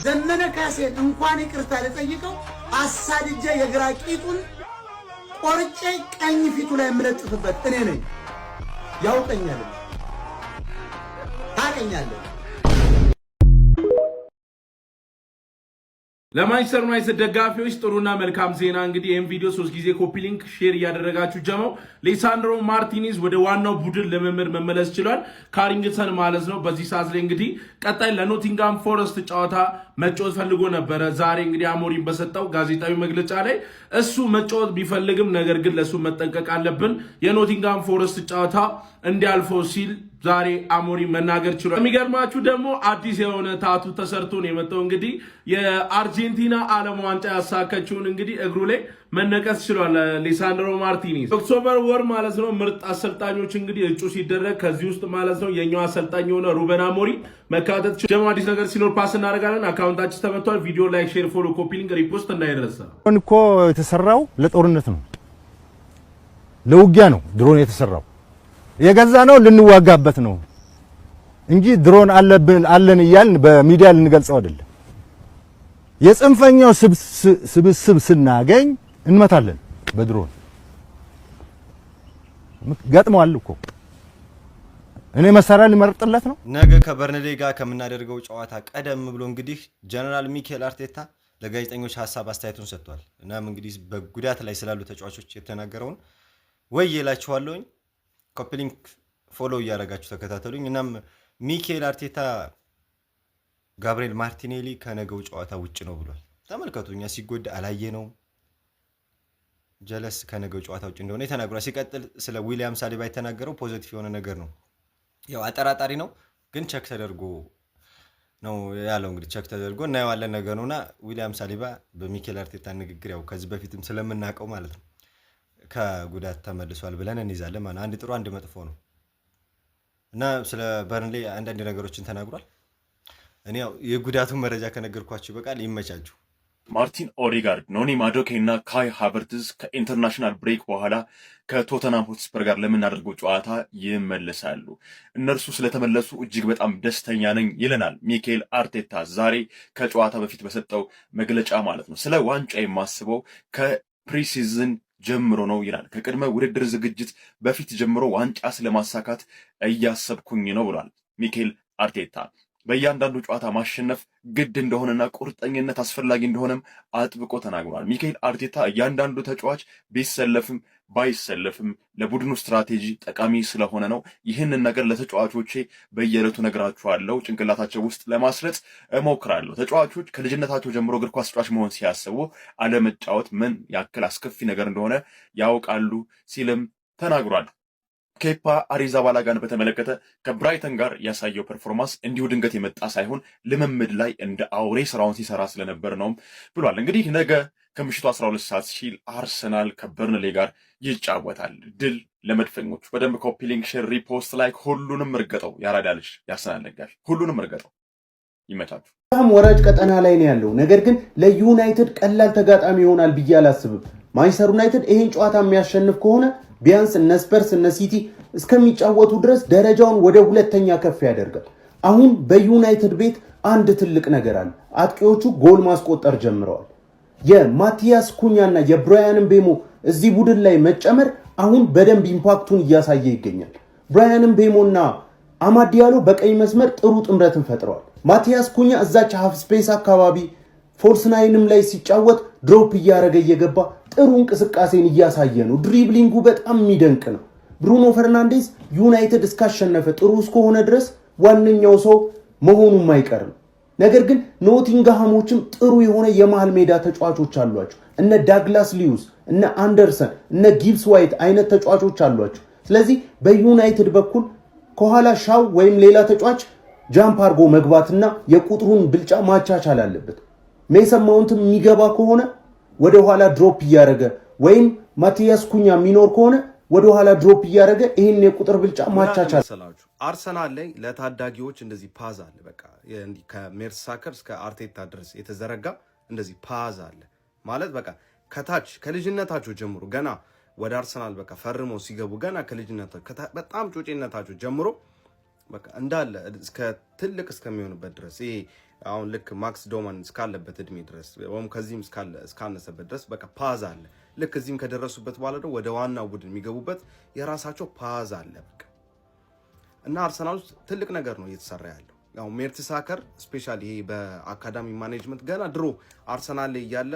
ዘመነ ካሴን እንኳን ይቅርታ ልጠይቀው አሳድጄ የግራ ቂጡን ቆርጬ ቀኝ ፊቱ ላይ የምለጥፍበት እኔ ነኝ። ያውቀኛል፣ ታውቀኛለህ። ለማንቸስተር ዩናይትድ ደጋፊዎች ጥሩና መልካም ዜና እንግዲህ ይህን ቪዲዮ 3 ጊዜ ኮፒ ሊንክ ሼር እያደረጋችሁ ጀመው። ሊሳንድሮ ማርቲኔዝ ወደ ዋናው ቡድን ልምምድ መመለስ ችሏል። ካሪንግተን ማለት ነው። በዚህ ሰዓት ላይ እንግዲህ ቀጣይ ለኖቲንጋም ፎረስት ጨዋታ መጫወት ፈልጎ ነበረ። ዛሬ እንግዲህ አሞሪም በሰጠው ጋዜጣዊ መግለጫ ላይ እሱ መጫወት ቢፈልግም ነገር ግን ለሱ መጠንቀቅ አለብን የኖቲንጋም ፎረስት ጨዋታ እንዲያልፈው ሲል ዛሬ አሞሪም መናገር ችሏል። የሚገርማችሁ ደግሞ አዲስ የሆነ ታቱ ተሰርቶ ነው የመጣው። እንግዲህ የአርጀንቲና ዓለም ዋንጫ ያሳከችውን እንግዲህ እግሩ ላይ መነቀስ ችሏል ሊሳንድሮ ማርቲኔዝ። ኦክቶበር ወር ማለት ነው ምርጥ አሰልጣኞች እንግዲህ እጩ ሲደረግ ከዚህ ውስጥ ማለት ነው የኛው አሰልጣኝ የሆነ ሩበን አሞሪም መካተት ጀማ። አዲስ ነገር ሲኖር ፓስ እናደርጋለን። አካውንታችን ተመቷል። ቪዲዮ ላይክ፣ ሼር፣ ፎሎ፣ ኮፒ ሊንክ፣ ሪፖስት እንዳይረሳ። እኮ የተሰራው ለጦርነት ነው፣ ለውጊያ ነው ድሮን የተሰራው። የገዛ ነው ልንዋጋበት ነው እንጂ ድሮን አለን እያልን በሚዲያ ልንገልጸው አይደለም። የጽንፈኛው ስብስብ ስናገኝ እንመታለን በድሮን ገጥመዋል እኮ። እኔ መሳሪያ ሊመርጥለት ነው። ነገ ከበርንሌ ጋር ከምናደርገው ጨዋታ ቀደም ብሎ እንግዲህ ጀነራል ሚኬል አርቴታ ለጋዜጠኞች ሀሳብ አስተያየቱን ሰጥቷል። እናም እንግዲህ በጉዳት ላይ ስላሉ ተጫዋቾች የተናገረውን ወይ ይላችኋለሁኝ። ኮፕሊንክ ፎሎ እያደረጋችሁ ተከታተሉኝ። እናም ሚኬል አርቴታ ጋብሪኤል ማርቲኔሊ ከነገው ጨዋታ ውጭ ነው ብሏል። ተመልከቱ፣ እኛ ሲጎዳ አላየ ነው። ጀለስ ከነገው ጨዋታ ውጭ እንደሆነ ተናግሯል። ሲቀጥል ስለ ዊሊያም ሳሊባ የተናገረው ፖዚቲቭ የሆነ ነገር ነው። ያው አጠራጣሪ ነው ግን ቸክ ተደርጎ ነው ያለው። እንግዲህ ቸክ ተደርጎ እናየዋለን ነገር ነውና ዊሊያም ሳሊባ በሚኬል አርቴታ ንግግር ያው ከዚህ በፊትም ስለምናውቀው ማለት ነው ከጉዳት ተመልሷል ብለን እንይዛለን ማለት አንድ ጥሩ አንድ መጥፎ ነው። እና ስለ በርንሌ አንዳንድ ነገሮችን ተናግሯል። እኔ ያው የጉዳቱን መረጃ ከነገርኳችሁ በቃል ይመቻችሁ። ማርቲን ኦዴጋርድ፣ ኖኒ ማዱኬ እና ካይ ሃቨርትዝ ከኢንተርናሽናል ብሬክ በኋላ ከቶተናም ሆትስፐር ጋር ለምናደርገው ጨዋታ ይመለሳሉ። እነርሱ ስለተመለሱ እጅግ በጣም ደስተኛ ነኝ ይለናል ሚኬል አርቴታ ዛሬ ከጨዋታ በፊት በሰጠው መግለጫ ማለት ነው። ስለ ዋንጫ የማስበው ከፕሪሲዝን ጀምሮ ነው ይላል። ከቅድመ ውድድር ዝግጅት በፊት ጀምሮ ዋንጫ ስለማሳካት እያሰብኩኝ ነው ብሏል ሚኬል አርቴታ። በእያንዳንዱ ጨዋታ ማሸነፍ ግድ እንደሆነና ቁርጠኝነት አስፈላጊ እንደሆነም አጥብቆ ተናግሯል። ሚኬል አርቴታ እያንዳንዱ ተጫዋች ቢሰለፍም ባይሰለፍም ለቡድኑ ስትራቴጂ ጠቃሚ ስለሆነ ነው። ይህንን ነገር ለተጫዋቾቼ በየዕለቱ ነግራቸዋለሁ፣ ጭንቅላታቸው ውስጥ ለማስረጽ እሞክራለሁ። ተጫዋቾች ከልጅነታቸው ጀምሮ እግር ኳስ ተጫዋች መሆን ሲያስቡ አለመጫወት ምን ያክል አስከፊ ነገር እንደሆነ ያውቃሉ ሲልም ተናግሯል። ኬፓ አሪዛባላጋን በተመለከተ ከብራይተን ጋር ያሳየው ፐርፎርማንስ እንዲሁ ድንገት የመጣ ሳይሆን ልምምድ ላይ እንደ አውሬ ስራውን ሲሰራ ስለነበር ነው ብሏል። እንግዲህ ነገ ከምሽቱ 12 ሰዓት ሲል አርሰናል ከበርንሌ ጋር ይጫወታል። ድል ለመድፈኞቹ። በደንብ ኮፒ ሊንክ፣ ሼር፣ ሪፖስት፣ ላይክ ሁሉንም እርገጠው። ያራዳልሽ ያሰናል ነጋሽ ሁሉንም እርገጠው። ይመቻችሁ። ወራጅ ቀጠና ላይ ነው ያለው። ነገር ግን ለዩናይትድ ቀላል ተጋጣሚ ይሆናል ብዬ አላስብም። ማንቸስተር ዩናይትድ ይሄን ጨዋታ የሚያሸንፍ ከሆነ ቢያንስ እነ ስፐርስ እነ ሲቲ እስከሚጫወቱ ድረስ ደረጃውን ወደ ሁለተኛ ከፍ ያደርጋል። አሁን በዩናይትድ ቤት አንድ ትልቅ ነገር አለ። አጥቂዎቹ ጎል ማስቆጠር ጀምረዋል። የማቲያስ ኩኛና የብራያን ምቤሞ እዚህ ቡድን ላይ መጨመር አሁን በደንብ ኢምፓክቱን እያሳየ ይገኛል። ብራያን ምቤሞና አማድ ዲያሎ በቀኝ መስመር ጥሩ ጥምረትን ፈጥረዋል። ማቲያስ ኩኛ እዛች ሃፍ ስፔስ አካባቢ ፎርስ ናይንም ላይ ሲጫወት ድሮፕ እያደረገ እየገባ ጥሩ እንቅስቃሴን እያሳየ ነው። ድሪብሊንጉ በጣም የሚደንቅ ነው። ብሩኖ ፈርናንዴዝ ዩናይትድ እስካሸነፈ ጥሩ እስከሆነ ድረስ ዋነኛው ሰው መሆኑም አይቀርም። ነገር ግን ኖቲንግሃሞችም ጥሩ የሆነ የመሃል ሜዳ ተጫዋቾች አሏቸው። እነ ዳግላስ ሊዩስ፣ እነ አንደርሰን፣ እነ ጊብስ ዋይት አይነት ተጫዋቾች አሏቸው። ስለዚህ በዩናይትድ በኩል ከኋላ ሻው ወይም ሌላ ተጫዋች ጃምፕ አርጎ መግባትና የቁጥሩን ብልጫ ማቻቻል አለበት። ሜሰን ማውንትም የሚገባ ከሆነ ወደ ኋላ ድሮፕ እያደረገ ወይም ማቲያስ ኩኛ የሚኖር ከሆነ ወደ ኋላ ድሮፕ እያደረገ ይሄን የቁጥር ብልጫ ማቻቻል። አርሰናል ላይ ለታዳጊዎች እንደዚህ ፓዝ አለ። በቃ እንዲህ ከሜርሳከር እስከ አርቴታ ድረስ የተዘረጋ እንደዚህ ፓዝ አለ ማለት በቃ ከታች ከልጅነታቸው ጀምሮ ገና ወደ አርሰናል በቃ ፈርመው ሲገቡ ገና ከልጅነታቸው በጣም ጮጬነታቸው ጀምሮ በቃ እንዳለ እስከ ትልቅ እስከሚሆንበት ድረስ ይሄ አሁን ልክ ማክስ ዶማን እስካለበት እድሜ ድረስ ወይም ከዚህም እስካነሰበት ድረስ በቃ ፓዝ አለ። ልክ እዚህም ከደረሱበት በኋላ ደግሞ ወደ ዋናው ቡድን የሚገቡበት የራሳቸው ፓዝ አለ በቃ። እና አርሰናል ውስጥ ትልቅ ነገር ነው እየተሰራ ያለው። ያው ሜርቴሳከር ስፔሻሊ ይሄ በአካዳሚ ማኔጅመንት ገና ድሮ አርሰናል ላይ እያለ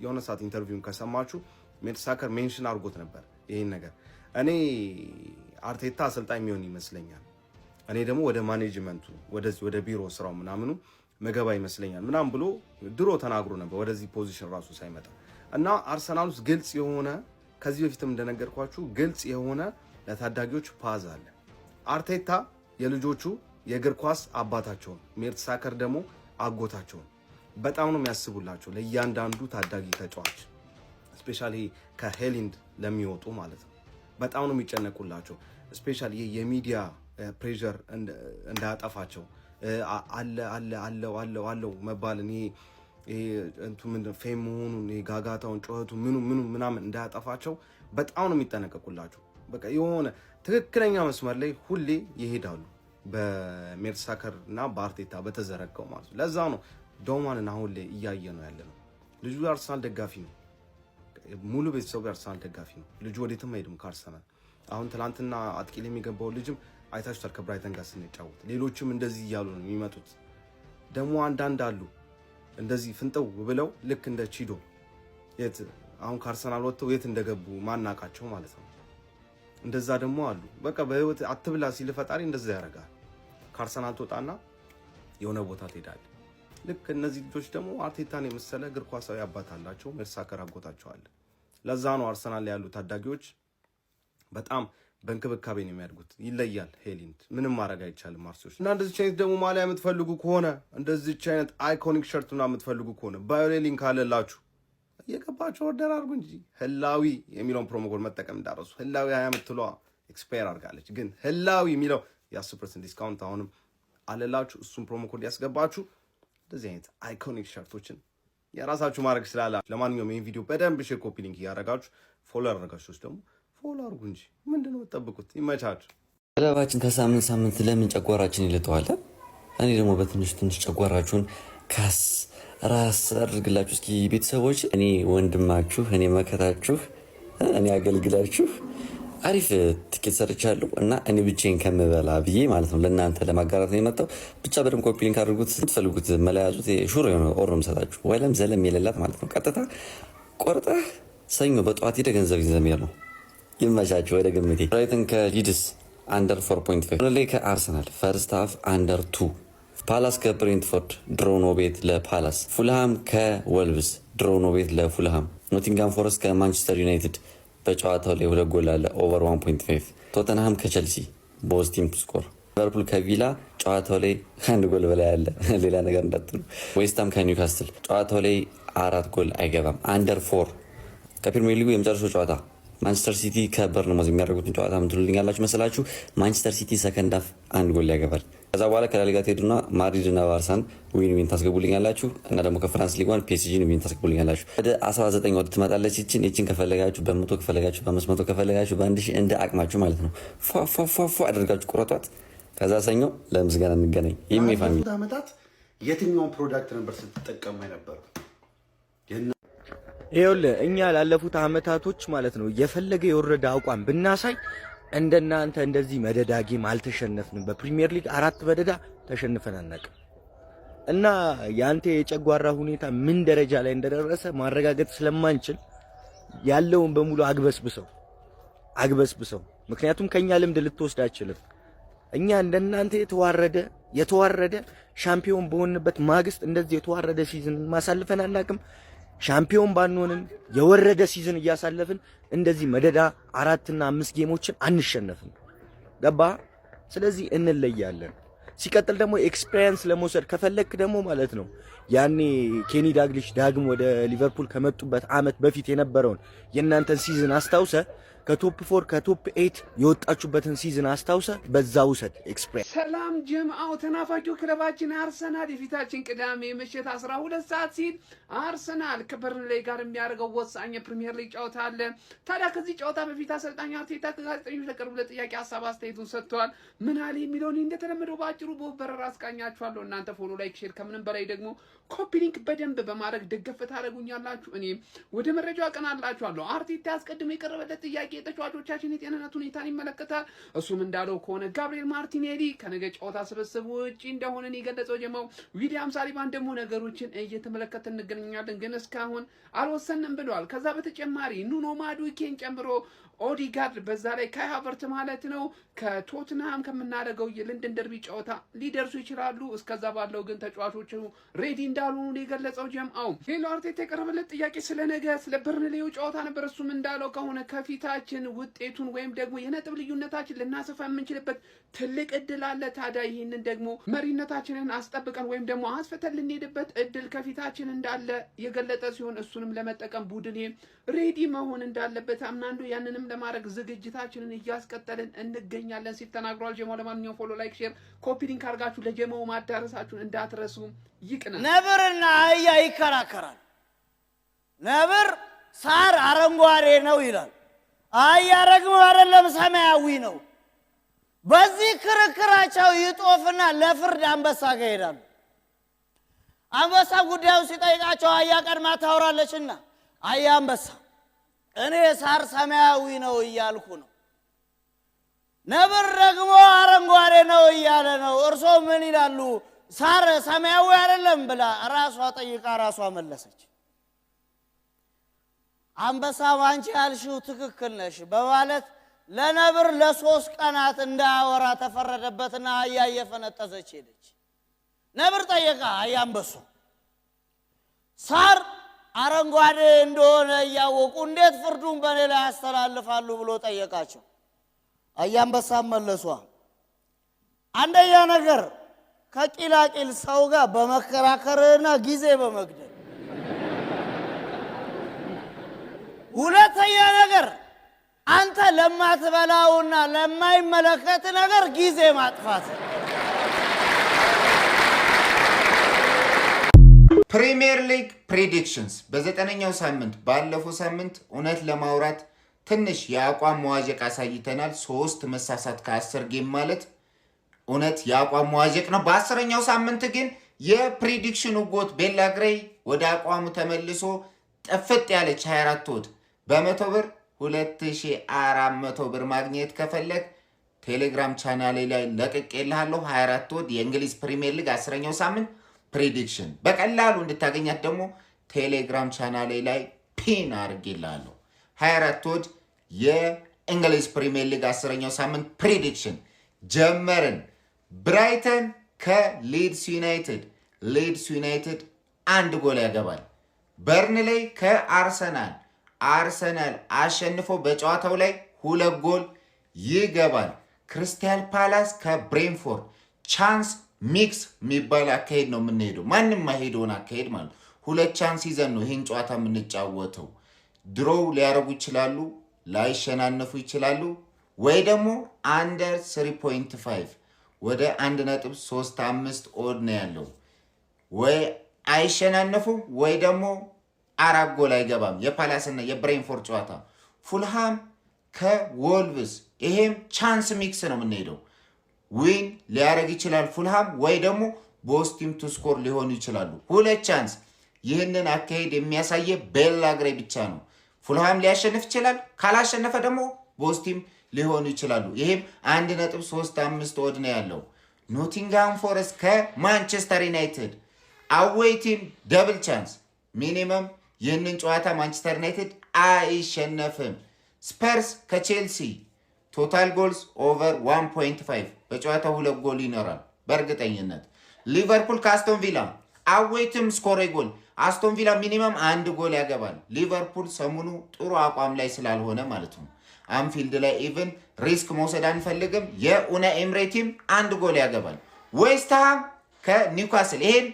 የሆነ ሰዓት ኢንተርቪውን ከሰማችሁ ሜርቴሳከር ሜንሽን አድርጎት ነበር ይሄን ነገር። እኔ አርቴታ አሰልጣኝ የሚሆን ይመስለኛል፣ እኔ ደግሞ ወደ ማኔጅመንቱ ወደ ቢሮ ስራው ምናምኑ መገባ ይመስለኛል ምናምን ብሎ ድሮ ተናግሮ ነበር ወደዚህ ፖዚሽን ራሱ ሳይመጣ። እና አርሰናል ውስጥ ግልጽ የሆነ ከዚህ በፊትም እንደነገርኳችሁ ግልጽ የሆነ ለታዳጊዎች ፓዝ አለ። አርቴታ የልጆቹ የእግር ኳስ አባታቸውን፣ ሜርቴሳከር ደግሞ አጎታቸውን በጣም ነው የሚያስቡላቸው ለእያንዳንዱ ታዳጊ ተጫዋች ስፔሻሊ ከሄሊንድ ለሚወጡ ማለት ነው። በጣም ነው የሚጨነቁላቸው። ስፔሻሊ የሚዲያ ፕሬዠር እንዳያጠፋቸው አለው መባልን ፌም መሆኑን ጋጋታውን ጩኸቱ ምኑ ምናምን እንዳያጠፋቸው በጣም ነው የሚጠነቀቁላቸው። በቃ የሆነ ትክክለኛ መስመር ላይ ሁሌ ይሄዳሉ በሜርቴሳከር እና በአርቴታ በተዘረጋው ማለት ነው። ለዛ ነው ዶማንን አሁን ላይ እያየ ነው ያለ ነው። ልጁ አርሰናል ደጋፊ ነው። ሙሉ ቤተሰቡ አርሰናል ደጋፊ ነው። ልጁ ወዴትም አይሄድም ከአርሰናል። አሁን ትናንትና አጥቂ ላይ የሚገባው ልጅም አይታችኋል ከብራይተን ጋር ስንጫወት። ሌሎችም እንደዚህ እያሉ ነው የሚመጡት። ደግሞ አንዳንድ አሉ እንደዚህ ፍንጠው ብለው ልክ እንደ ቺዶ አሁን ከአርሰናል ወጥተው የት እንደገቡ ማናቃቸው ማለት ነው። እንደዛ ደግሞ አሉ። በቃ በህይወት አትብላ ሲል ፈጣሪ እንደዛ ያደርጋል። ከአርሰናል ትወጣና የሆነ ቦታ ትሄዳለህ። ልክ እነዚህ ልጆች ደግሞ አርቴታን የመሰለ እግር ኳሳዊ አባት አላቸው። ሜርቴሳከር አጎታቸዋል። ለዛ ነው አርሰናል ላይ ያሉ ታዳጊዎች በጣም በእንክብካቤ ነው የሚያድጉት። ይለያል ሄሊንድ ምንም ማድረግ አይቻልም። አርሰናል እና እንደዚህ አይነት ደግሞ ማሊያ የምትፈልጉ ከሆነ እንደዚህ አይነት አይኮኒክ ሸርት ምናምን የምትፈልጉ ከሆነ ባዮ ላይ ሊንክ አለላችሁ እየገባችሁ ኦርደር አድርጉ እንጂ ህላዊ የሚለውን ፕሮሞ ኮድ መጠቀም እንዳረሱ። ህላዊ 20 የምትለዋ ኤክስፓየር አድርጋለች፣ ግን ህላዊ የሚለው የ10% ዲስካውንት አሁንም አለላችሁ። እሱም ፕሮሞ ኮድ ያስገባችሁ እንደዚህ አይነት አይኮኒክ ሸርቶችን የራሳችሁ ማድረግ ስላላችሁ። ለማንኛውም ይህን ቪዲዮ በደንብ ሼር፣ ኮፒ ሊንክ እያደረጋችሁ ፎሎ ያደረጋችሁ ደግሞ ፎሎ አድርጉ እንጂ ምንድነው የምትጠብቁት? ይመቻችሁ። ክለባችን ከሳምንት ሳምንት ለምን ጨጓራችን ይልጠዋል? እኔ ደግሞ በትንሽ ጨጓራችሁን ካስ ራስ አድርግላችሁ እስኪ ቤተሰቦች። እኔ ወንድማችሁ፣ እኔ መከታችሁ፣ እኔ አገልግላችሁ አሪፍ ትኬት ሰርቻለሁ እና እኔ ብቻዬን ከምበላ ብዬ ማለት ነው ለእናንተ ለማጋራት ነው የመጣው። ብቻ በደንብ ኮፒ ሊንክ አድርጉት። የምትፈልጉት መለያዙት ሹሮ የሆነ ኦር ነው የምሰጣችሁ፣ ወይም ዘለም የሌላት ማለት ነው። ቀጥታ ቆርጠህ ሰኞ በጠዋት ሄደህ ገንዘብ ይዘህ መሄድ ነው። ይመቻችሁ። ወደ ግምቴ ብራይተን ከሊድስ አንደር 4.5 ላይ ከአርሰናል ፈርስት ሃፍ አንደር 2 ፓላስ ከብሬንትፎርድ ድሮኖ ቤት ለፓላስ፣ ፉልሃም ከወልቭስ ድሮኖ ቤት ለፉልሃም፣ ኖቲንጋም ፎረስት ከማንቸስተር ዩናይትድ በጨዋታው ላይ 2 ጎል አለ ኦቨር 1.5፣ ቶተንሃም ከቸልሲ ቦዝ ቲም ቱ ስኮር፣ ሊቨርፑል ከቪላ ጨዋታው ላይ 1 ጎል በላይ አለ ሌላ ነገር እንዳትሉ፣ ዌስትሃም ከኒውካስትል ጨዋታው ላይ 4 ጎል አይገባም አንደር 4። ከፕሪሚየር ሊጉ የመጨረሻው ጨዋታ ማንቸስተር ሲቲ ከበርንማውዝ የሚያደርጉትን ጨዋታ ምን ትሉልኛላችሁ መሰላችሁ? ማንቸስተር ሲቲ ሰከንድ ሃፍ 1 ጎል ያገባል። ከዛ በኋላ ከላሊጋ ትሄዱና ማድሪድ እና ባርሳን ዊን ታስገቡልኛላችሁ እና ደግሞ ከፍራንስ ሊግ 1 ፒኤስጂን ዊን ታስገቡልኛላችሁ። ወደ 19 ወደ ትመጣለች። ይችን ከፈለጋችሁ በ100 ከፈለጋችሁ በ500 ከፈለጋችሁ በ1000 እንደ አቅማችሁ ማለት ነው ፏ አድርጋችሁ ቁረጧት። ከዛ ሰኞ ለምስጋና እንገናኝ። ፋሚሊ ዓመታት የትኛውን ፕሮዳክት ነበር ስትጠቀሙ የነበረው? ይኸውልህ እኛ ላለፉት አመታቶች ማለት ነው የፈለገ የወረደ አቋም ብናሳይ እንደናንተ እንደዚህ መደዳ ጌም አልተሸነፍንም። በፕሪሚየር ሊግ 4 በደዳ ተሸንፈን አናውቅም። እና ያንተ የጨጓራ ሁኔታ ምን ደረጃ ላይ እንደደረሰ ማረጋገጥ ስለማንችል ያለውን በሙሉ አግበስብሰው። ምክንያቱም ከኛ ልምድ ልትወስድ አይችልም። እኛ እንደናንተ የተዋረደ ሻምፒዮን በሆንበት ማግስት እንደዚህ የተዋረደ ሲዝን ማሳልፈን አናውቅም። ሻምፒዮን ባንሆንም የወረደ ሲዝን እያሳለፍን እንደዚህ መደዳ 4 እና 5 ጌሞችን አንሸነፍም። ገባ? ስለዚህ እንለያለን። ሲቀጥል ደግሞ ኤክስፒሪየንስ ለመውሰድ ከፈለክ ደግሞ ማለት ነው ያኔ ኬኒ ዳግሊሽ ዳግም ወደ ሊቨርፑል ከመጡበት አመት በፊት የነበረውን የእናንተን ሲዝን አስታውሰ ከቶፕ 4 ከቶፕ 8 የወጣችሁበትን ሲዝን አስታውሰ በዛ ውሰድ ኤክስፕሬስ። ሰላም ጀምአው ተናፋቂው ክለባችን አርሰናል የፊታችን ቅዳሜ ምሽት 12 ሰዓት ሲል አርሰናል ከበርንሌይ ጋር የሚያደርገው ወሳኝ የፕሪሚየር ሊግ ጨዋታ አለ። ታዲያ ከዚህ ጨዋታ በፊት አሰልጣኝ አርቴታ ከጋዜጠኞች ለቀረቡለት ጥያቄ ሀሳብ አስተያየቱን ሰጥቷል። ምን አለ የሚለውን እንደተለመደው ባጭሩ በበረራ አስቃኛችኋለሁ። እናንተ ፎሎ፣ ላይክ፣ ሼር ከምንም በላይ ደግሞ ኮፒ ሊንክ በደንብ በማድረግ ደገፍ ታደርጉኛላችሁ። እኔ ወደ መረጃው አቀናላችኋለሁ። አርቴታ ያስቀድሞ የቀረበለት ጥያቄ የተጫዋቾቻችን የጤንነት ሁኔታን ይመለከታል። እሱም እንዳለው ከሆነ ጋብሪኤል ማርቲኔሊ ከነገ ጨዋታ ስብስብ ውጪ እንደሆነ የገለጸው ጀማው ዊሊያም ሳሊባን ደግሞ ነገሮችን እየተመለከተ እንገናኛለን፣ ግን እስካሁን አልወሰንም ብለዋል። ከዛ በተጨማሪ ኑኖ ማዱኬን ጨምሮ ኦዲጋርድ በዛ ላይ ካይ ሃቨርት ማለት ነው ከቶትንሃም ከምናደርገው የለንደን ደርቢ ጨዋታ ሊደርሱ ይችላሉ። እስከዛ ባለው ግን ተጫዋቾቹ ሬዲ እንዳልሆኑ የገለጸው ጀምአው ሄሎ አርቴታ የቀረበለት ጥያቄ ስለ ነገ ስለ በርንሌው ጨዋታ ነበር። እሱም እንዳለው ከሆነ ከፊታችን ውጤቱን ወይም ደግሞ የነጥብ ልዩነታችን ልናሰፋ የምንችልበት ትልቅ እድል አለ። ታዲያ ይህንን ደግሞ መሪነታችንን አስጠብቀን ወይም ደግሞ አስፈተን ልንሄድበት እድል ከፊታችን እንዳለ የገለጠ ሲሆን እሱንም ለመጠቀም ቡድኔ ሬዲ መሆን እንዳለበት አምናንዱ ያንንም ለማድረግ ዝግጅታችንን እያስቀጠልን እንገኛለን ሲል ተናግሯል። ጀማው ለማንኛውም ፎሎ፣ ላይክ፣ ሼር ኮፒ ሊንክ አድርጋችሁ ለጀማው ማዳረሳችሁን እንዳትረሱ። ይቅናል። ነብርና አህያ ይከራከራል። ነብር ሳር አረንጓዴ ነው ይላል፣ አህያ ደግሞ አይደለም ሰማያዊ ነው። በዚህ ክርክራቸው ይጦፍና ለፍርድ አንበሳ ጋር ይሄዳሉ። አንበሳ ጉዳዩ ሲጠይቃቸው አህያ ቀድማ ታወራለችና አህያ አንበሳ እኔ ሳር ሰማያዊ ነው እያልኩ ነው፣ ነብር ደግሞ አረንጓዴ ነው እያለ ነው፣ እርሶ ምን ይላሉ? ሳር ሰማያዊ አይደለም ብላ ራሷ ጠይቃ ራሷ መለሰች። አንበሳ አንቺ ያልሽው ትክክል ነሽ በማለት ለነብር ለ3 ቀናት እንዳያወራ ተፈረደበትና አህያ እየፈነጠዘች ሄደች። ነብር ጠየቃ አህያ አንበሳ ሳር አረንጓዴ እንደሆነ እያወቁ እንዴት ፍርዱን በኔ ላይ ያስተላልፋሉ ብሎ ጠየቃቸው። አህያ አንበሳ መለሷ፣ አንደኛ ነገር ከቂላቂል ሰው ጋር በመከራከርና ጊዜ በመግደል፣ ሁለተኛ ነገር አንተ ለማትበላውና ለማይመለከት ነገር ጊዜ ማጥፋት። ፕሪሚየር ሊግ ፕሬዲክሽንስ በ9ኛው ሳምንት ባለፈው ሳምንት እውነት ለማውራት ትንሽ የአቋም መዋዠቅ አሳይተናል። 3 መሳሳት ከ10 ጌም ማለት እውነት የአቋም መዋዠቅ ነው። በ10ኛው ሳምንት ግን የፕሬዲክሽኑ ጎት ቤላ ግሬይ ወደ አቋሙ ተመልሶ ጥፍጥ ያለች 24 ወድ በ100 ብር 2400 ብር ማግኘት ከፈለግ ቴሌግራም ቻናሌ ላይ ለቅቄልሃለሁ። 24 ወድ የእንግሊዝ ፕሪሚየር ሊግ 10ኛው ሳምንት ፕሬዲክሽን በቀላሉ እንድታገኛት ደግሞ ቴሌግራም ቻናሌ ላይ ፒን አድርጌልሃለሁ። 24 ወድ የእንግሊዝ ፕሪሚየር ሊግ 10ኛው ሳምንት ፕሬዲክሽን ጀመርን። ብራይተን ከሊድስ ዩናይትድ፣ ሊድስ ዩናይትድ 1 ጎል ያገባል። በርንሌይ ከአርሰናል፣ አርሰናል አሸንፎ በጨዋታው ላይ 2 ጎል ይገባል። ክሪስታል ፓላስ ከብሬንፎርድ ቻንስ ሚክስ የሚባል አካሄድ ነው የምንሄደው። ማንም ማሄደውን አካሄድ ማለት 2 ቻንስ ይዘን ነው ይህን ጨዋታ የምንጫወተው። ድሮው ሊያረጉ ይችላሉ፣ ላይሸናነፉ ይችላሉ፣ ወይ ደግሞ አንደር 3.5 ወደ 1.35 ኦድ ነው ያለው። ወይ አይሸናነፉ ወይ ደግሞ 4 ጎል አይገባም። የፓላስና የብሬንፎርድ ጨዋታ ፉልሃም ከወልቭስ ይሄም ቻንስ ሚክስ ነው የምንሄደው። ዊን ሊያረግ ይችላል ፉልሃም ወይ ደግሞ ቦስቲም ቱ ስኮር ሊሆኑ ይችላሉ። 2 ቻንስ። ይህንን አካሄድ የሚያሳየ ቤላ ግሬይ ብቻ ነው። ፉልሃም ሊያሸንፍ ይችላል፣ ካላሸነፈ ደግሞ ቦስቲም ሊሆኑ ይችላሉ። ይሄም 1.35 ኦድ ነው ያለው። ኖቲንግሃም ፎረስት ከማንቸስተር ዩናይትድ አዌይ ቲም ደብል ቻንስ ሚኒመም። ይህንን ጨዋታ ማንቸስተር ዩናይትድ አይሸነፍም። ስፐርስ ከቼልሲ ቶታል ጎልስ ኦቨር 1.5 በጨዋታው 2 ጎል ይኖራል በእርግጠኝነት። ሊቨርፑል ከአስቶን ቪላ አዌይ ቲም ስኮር ጎል። አስቶን ቪላ ሚኒመም 1 ጎል ያገባል። ሊቨርፑል ሰሞኑ ጥሩ አቋም ላይ ስላልሆነ ማለት ነው። አንፊልድ ላይ ኢቭን ሪስክ መውሰድ አንፈልግም። የኡናይ ኤምሬ ቲም 1 ጎል ያገባል። ዌስትሃም ከኒውካስል ይሄን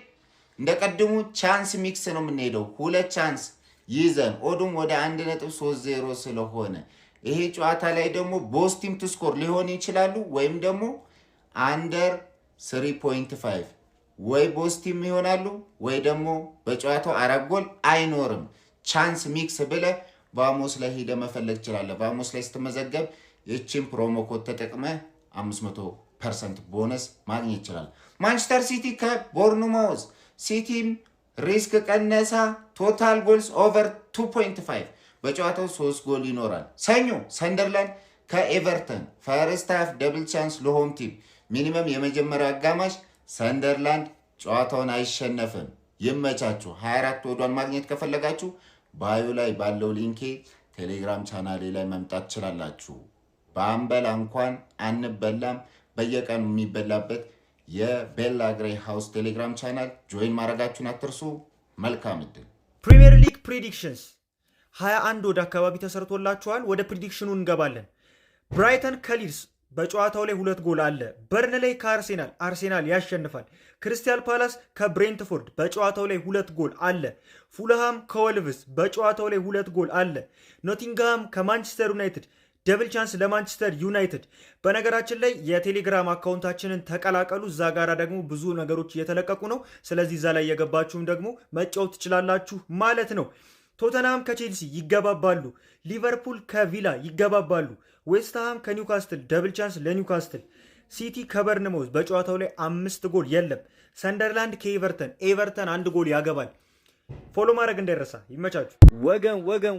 እንደቀድሙ ቻንስ ሚክስ ነው የምንሄደው። 2 ቻንስ ይዘን ኦዱም ወደ 1.30 ስለሆነ ይሄ ጨዋታ ላይ ደግሞ ቦስ ቲም ቱ ስኮር ሊሆን ይችላሉ ወይም ደግሞ አንደር 3.5 ወይ ቦስ ቲም ይሆናሉ ወይ ደግሞ በጨዋታው 4 ጎል አይኖርም። ቻንስ ሚክስ ብለ ቫሞስ ላይ ሄደ መፈለግ ትችላለህ። ቫሞስ ላይ ስትመዘገብ ይህችን ፕሮሞ ኮድ ተጠቅመ 500% ቦነስ ማግኘት ይችላል። ማንቸስተር ሲቲ ከቦርንማውዝ ሲቲም ሪስክ ቀነሳ ቶታል ጎልስ ኦቨር 2.5 በጨዋታው 3 ጎል ይኖራል። ሰኞ ሰንደርላንድ ከኤቨርተን ፈርስት ሃፍ ደብል ቻንስ ለሆም ቲም ሚኒመም የመጀመሪያው አጋማሽ ሰንደርላንድ ጨዋታውን አይሸነፍም። ይመቻችሁ። 24 ወዷን ማግኘት ከፈለጋችሁ ባዮ ላይ ባለው ሊንኬ ቴሌግራም ቻናሌ ላይ መምጣት ትችላላችሁ። በአንበላ እንኳን አንበላም በየቀኑ የሚበላበት የቤላ ግሬ ሃውስ ቴሌግራም ቻናል ጆይን ማድረጋችሁን አትርሱ። መልካም እድል። ፕሪሚየር ሊግ ፕሪዲክሽንስ 21 ወደ አካባቢ ተሰርቶላችኋል። ወደ ፕሪዲክሽኑ እንገባለን። ብራይተን ከሊድስ በጨዋታው ላይ 2 ጎል አለ። በርንሌይ ከአርሴናል አርሴናል ያሸንፋል። ክሪስታል ፓላስ ከብሬንትፎርድ በጨዋታው ላይ 2 ጎል አለ። ፉልሃም ከወልቭስ በጨዋታው ላይ 2 ጎል አለ። ኖቲንግሃም ከማንቸስተር ዩናይትድ ደብል ቻንስ ለማንቸስተር ዩናይትድ። በነገራችን ላይ የቴሌግራም አካውንታችንን ተቀላቀሉ። እዛ ጋራ ደግሞ ብዙ ነገሮች እየተለቀቁ ነው። ስለዚህ እዛ ላይ የገባችሁም ደግሞ መጫወት ትችላላችሁ ማለት ነው። ቶተንሃም ከቼልሲ ይገባባሉ። ሊቨርፑል ከቪላ ይገባባሉ። ዌስትሃም ከኒውካስትል ደብል ቻንስ ለኒውካስትል። ሲቲ ከበርንማውዝ በጨዋታው ላይ 5 ጎል የለም። ሰንደርላንድ ከኤቨርተን ኤቨርተን 1 ጎል ያገባል። ፎሎ ማድረግ እንዳይረሳ። ይመቻችሁ።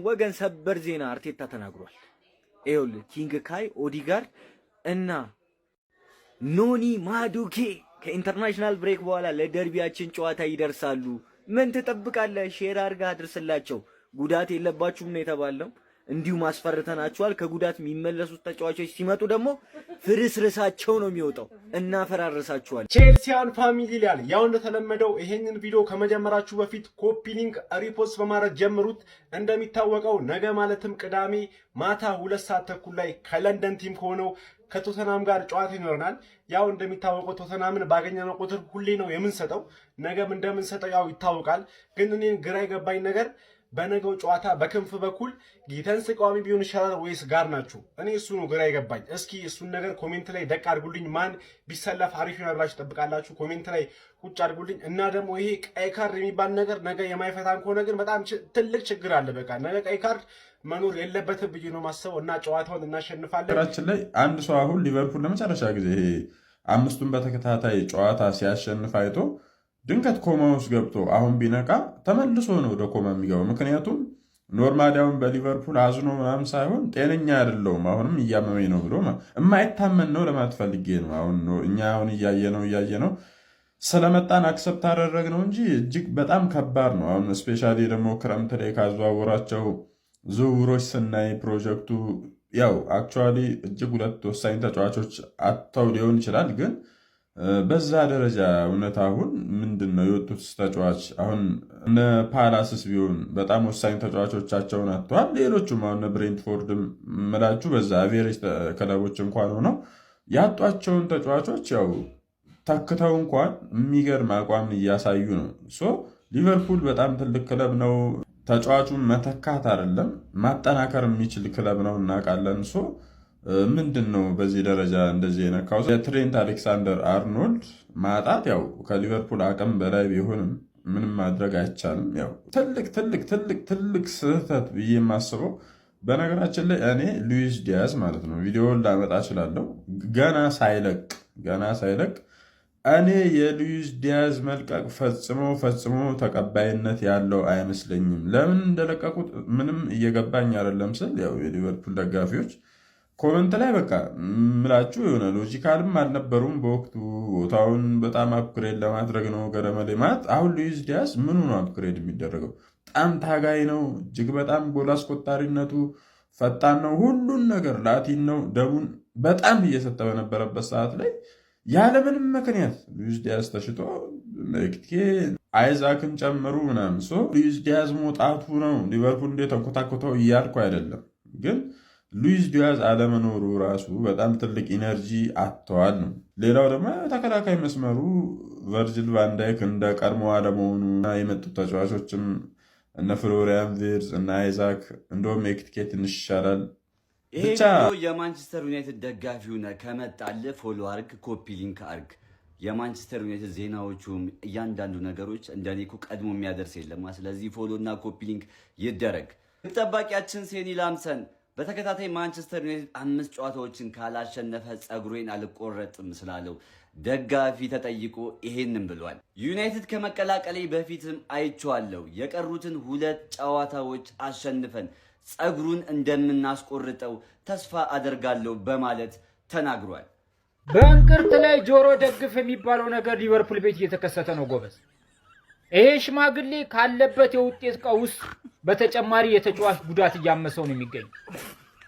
ወገን ሰበር ዜና አርቴታ ተናግሯል። ይኸውልህ ኪንግ ካይ ኦዲጋርድ እና ኖኒ ማዱኬ ከኢንተርናሽናል ብሬክ በኋላ ለደርቢያችን ጨዋታ ይደርሳሉ። ምን ትጠብቃለህ? ሼር አድርገህ አድርስላቸው። ጉዳት የለባችሁም ነው የተባለው። እንዲሁ ማስፈርተናቸዋል። ከጉዳት የሚመለሱት ተጫዋቾች ሲመጡ ደግሞ ፍርስርሳቸው ነው የሚወጣው። እናፈራርሳቸዋል። ቼልሲያን ፋሚሊ ሊያል ያው እንደተለመደው ይሄንን ቪዲዮ ከመጀመራችሁ በፊት ኮፒ ሊንክ ሪፖስት በማድረግ ጀምሩት። እንደሚታወቀው ነገ ማለትም ቅዳሜ ማታ 2 ሰዓት ተኩል ላይ ከለንደን ቲም ከሆነው ከቶተናም ጋር ጨዋታ ይኖረናል። ያው እንደሚታወቀው ቶተናምን ባገኘነው ቁጥር ሁሌ ነው የምንሰጠው። ነገም እንደምንሰጠው ያው ይታወቃል። ግን እኔን ግራ የገባኝ ነገር በነገው ጨዋታ በክንፍ በኩል ጊተንስ ቋሚ ቢሆን ይሻላል ወይስ ጋር ናችሁ? እኔ እሱ ነው ግራ የገባኝ። እስኪ እሱን ነገር ኮሜንት ላይ ደቅ አድርጉልኝ። ማን ቢሰለፍ አሪፍ ነው ብላችሁ ትጠብቃላችሁ? ኮሜንት ላይ ቁጭ አድርጉልኝ። እና ደግሞ ይሄ ቀይ ካርድ የሚባል ነገር ነገ የማይፈታን ከሆነ ግን በጣም ትልቅ ችግር አለ። በቃ ነገ ቀይ ካርድ መኖር የለበትም ብዬ ነው ማሰበው እና ጨዋታውን እናሸንፋለን። ሀገራችን ላይ አንድ ሰው አሁን ሊቨርፑል ለመጨረሻ ጊዜ ይሄ 5ቱን በተከታታይ ጨዋታ ሲያሸንፍ አይቶ ድንገት ኮማ ውስጥ ገብቶ አሁን ቢነቃ ተመልሶ ነው ወደ ኮማ የሚገባው። ምክንያቱም ኖርማሊ አሁን በሊቨርፑል አዝኖ ምናምን ሳይሆን ጤነኛ አይደለውም አሁንም እያመመኝ ነው ብሎ የማይታመን ነው ለማለት ፈልጌ ነው። አሁን እኛ አሁን እያየ ነው ስለመጣን አክሰፕት አደረግ ነው እንጂ እጅግ በጣም ከባድ ነው። አሁን ስፔሻሊ ደግሞ ክረምት ላይ ካዘዋወራቸው ዝውውሮች ስናይ ፕሮጀክቱ ያው አክቹዋሊ እጅግ 2 ወሳኝ ተጫዋቾች አጥተው ሊሆን ይችላል ግን በዛ ደረጃ እውነት አሁን ምንድን ነው የወጡት ተጫዋች አሁን እነ ፓላስስ ቢሆን በጣም ወሳኝ ተጫዋቾቻቸውን አጥተዋል። ሌሎቹም አሁን ብሬንትፎርድም ምላችሁ በዛ አቬሬጅ ክለቦች እንኳን ሆነው ያጧቸውን ተጫዋቾች ያው ተክተው እንኳን የሚገርም አቋም እያሳዩ ነው። ሶ ሊቨርፑል በጣም ትልቅ ክለብ ነው። ተጫዋቹን መተካት አይደለም ማጠናከር የሚችል ክለብ ነው እናውቃለን። ሶ ምንድን ነው በዚህ ደረጃ እንደዚህ የነካው? የትሬንት አሌክሳንደር አርኖልድ ማጣት ያው ከሊቨርፑል አቅም በላይ ቢሆንም ምንም ማድረግ አይቻልም። ያው ትልቅ ስህተት ብዬ የማስበው በነገራችን ላይ እኔ ሉዊስ ዲያዝ ማለት ነው ቪዲዮውን ላመጣ እችላለሁ ገና ሳይለቅ እኔ የሉዊስ ዲያዝ መልቀቅ ፈጽሞ ተቀባይነት ያለው አይመስለኝም። ለምን እንደለቀቁት ምንም እየገባኝ አይደለም ስል ያው የሊቨርፑል ደጋፊዎች ኮመንት ላይ በቃ ምላችሁ የሆነ ሎጂካልም አልነበሩም በወቅቱ። ቦታውን በጣም አፕግሬድ ለማድረግ ነው ገረመሌ ማለት። አሁን ሉዊስ ዲያዝ ምኑ ነው አፕግሬድ የሚደረገው? በጣም ታጋይ ነው። እጅግ በጣም ጎል አስቆጣሪነቱ ፈጣን ነው። ሁሉን ነገር ላቲን ነው። ደቡን በጣም እየሰጠ በነበረበት ሰዓት ላይ ያለምንም ምክንያት ሉዊስ ዲያዝ ተሽጦ አይዛክን ጨምሩ ምናምን ሉዊስ ዲያዝ መውጣቱ ነው ሊቨርፑል እንደ ተንኮታኮተው እያልኩ አይደለም ግን ሉዊስ ዲያዝ አለመኖሩ ራሱ በጣም ትልቅ ኢነርጂ አጥተዋል ነው። ሌላው ደግሞ ተከላካይ መስመሩ ቨርጅል ቫንዳይክ እንደ ቀድሞ አለመሆኑ የመጡት ተጫዋቾችም እነ ፍሎሪያን ቪርዝ እና አይዛክ እንደውም ኤክቲኬ ትንሽ ይሻላል። ይሄ ቪዲዮ የማንቸስተር ዩናይትድ ደጋፊው ነህ ከመጣልህ ፎሎ አርግ፣ ኮፒ ሊንክ አርግ። የማንቸስተር ዩናይትድ ዜናዎቹም እያንዳንዱ ነገሮች እንደኔ እኮ ቀድሞ የሚያደርስ የለም። ስለዚህ ፎሎ እና ኮፒ ሊንክ ይደረግ። ጠባቂያችን ሴኒ ላምሰን በተከታታይ ማንቸስተር ዩናይትድ 5 ጨዋታዎችን ካላሸነፈ ጸጉሬን አልቆረጥም ስላለው ደጋፊ ተጠይቆ ይሄንን ብሏል። ዩናይትድ ከመቀላቀሌ በፊትም አይቼዋለሁ፣ የቀሩትን 2 ጨዋታዎች አሸንፈን ጸጉሩን እንደምናስቆርጠው ተስፋ አደርጋለሁ በማለት ተናግሯል። በእንቅርት ላይ ጆሮ ደግፍ የሚባለው ነገር ሊቨርፑል ቤት እየተከሰተ ነው ጎበዝ። ይሄ ሽማግሌ ካለበት የውጤት ቀውስ በተጨማሪ የተጫዋች ጉዳት እያመሰው ነው የሚገኝ።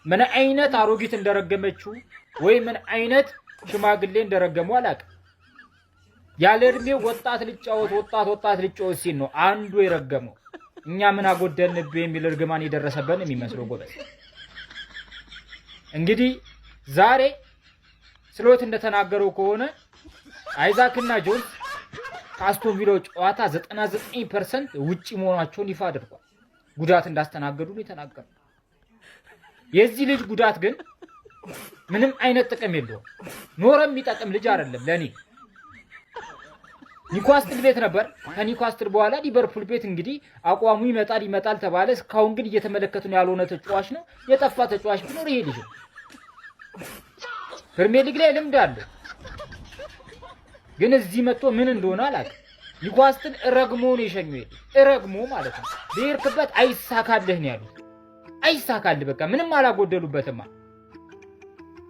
ምን አይነት አሮጊት እንደረገመችው ወይ ምን አይነት ሽማግሌ እንደረገመው አላውቅም። ያለ እድሜው ወጣት ልጫወት ሲል ነው አንዱ የረገመው። እኛ ምን አጎደልንብህ የሚል እርግማን የደረሰበን የሚመስለው ጎበዝ። እንግዲህ ዛሬ ስሎት እንደተናገረው ከሆነ አይዛክና ጆንስ ከአስቶን ቪላው ጨዋታ 99% ውጪ መሆናቸውን ይፋ አድርጓል። ጉዳት እንዳስተናገዱ ነው የተናገረው። የዚህ ልጅ ጉዳት ግን ምንም አይነት ጥቅም የለውም። ኖረም የሚጠቅም ልጅ አይደለም ለኔ። ኒውካስትል ቤት ነበር። ከኒውካስትል በኋላ ሊቨርፑል ቤት እንግዲህ አቋሙ ይመጣል ተባለ። እስካሁን ግን እየተመለከቱን ያልሆነ ተጫዋች ነው። የጠፋ ተጫዋች ቢኖር ይሄ ልጅ ነው። ፕሪሚየር ሊግ ላይ ልምድ አለው፣ ግን እዚህ መጥቶ ምን እንደሆነ አላውቅም። ኒውካስትል ረግሞ ነው የሸኘው። ረግሞ ማለት ነው። በሄድክበት አይሳካልህ ነው ያሉት። አይሳካልህ በቃ ምንም አላጎደሉበትማ።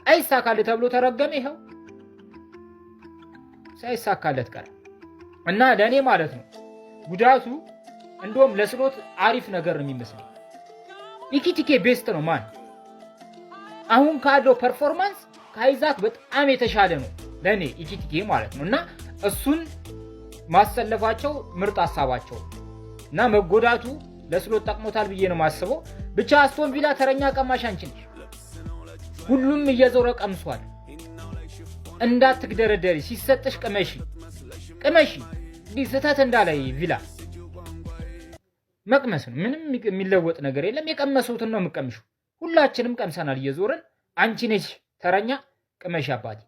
አይሳካልህ ተብሎ ተረገመ። ይኸው ሳይሳካለት ቀረ እና ለኔ ማለት ነው ጉዳቱ እንደውም ለስሎት አሪፍ ነገር ነው የሚመስለው። ኢኪቲኬ ቤስት ነው ማን አሁን ካለው ፐርፎርማንስ ከአይዛክ በጣም የተሻለ ነው ለኔ ኢኪቲኬ ማለት ነው። እና እሱን ማሰለፋቸው ምርጥ ሐሳባቸው እና መጎዳቱ ለስሎት ጠቅሞታል ብዬ ነው ማስበው። ብቻ አስቶን ቪላ ተረኛ ቀማሽ አንቺ ነሽ። ሁሉም እየዞረ ቀምሷል። እንዳትግደረደሪ፣ ሲሰጥሽ ቅመሺ። ስህተት እንዳላይ ቪላ መቅመስ ነው። ምንም የሚለወጥ ነገር የለም። የቀመሱትን ነው የምቀምሹ። ሁላችንም ቀምሰናል እየዞረን። አንቺ ነሽ ተረኛ፣ ቅመሺ አባቴ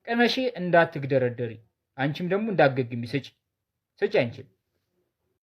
ቅመሺ፣ እንዳትግደረደሪ። አንቺም ደግሞ እንዳትገግሚ ስጪ አንቺም